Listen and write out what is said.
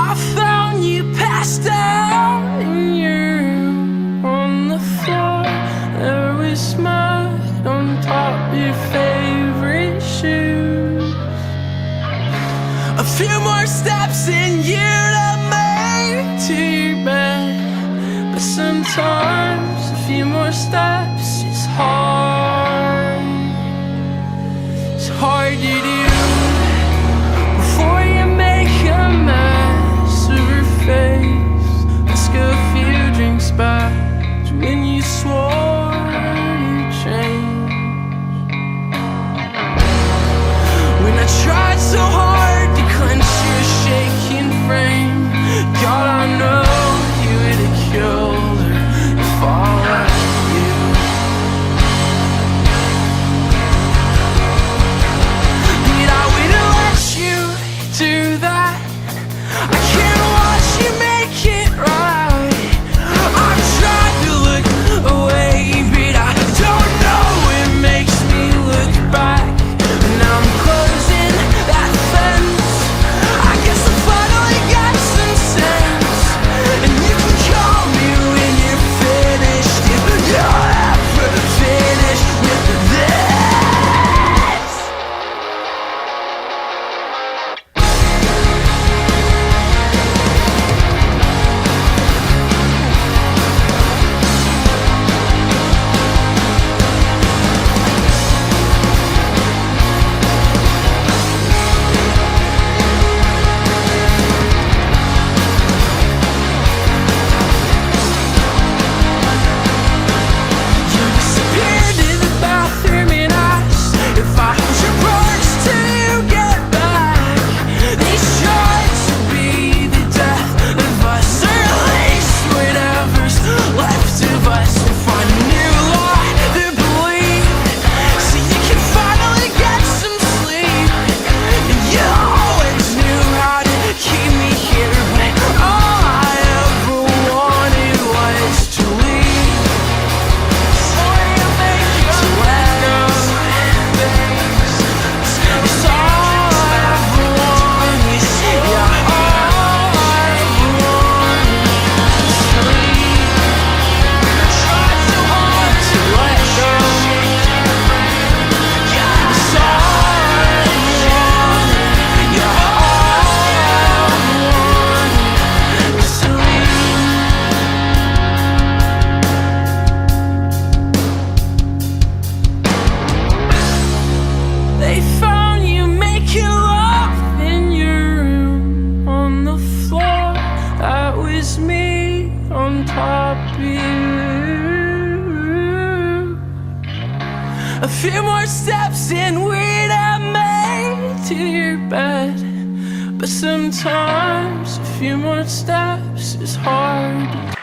I found you passed out in your room. On the floor there was mud on top of your favorite shoes. A few more steps and you'd have made to your bed, but sometimes a few more steps is hard. It's hard to do before you make a mess of her face. Let's go a few drinks back to when you swore you'd change. When I tried so hard to clench your shaking frame, God, I know you would have killed her if I let you. But I wouldn't let you do that. I can't watch you make it right. I've tried to look away, but I don't know, it makes me look back. And I'm closing that fence. I guess I finally got some sense. And you can call me when you're finished, if you're ever finished with this. They found you making love in your room. On the floor, that was me on top of you. A few more steps and we'd have made to your bed, but sometimes a few more steps is hard.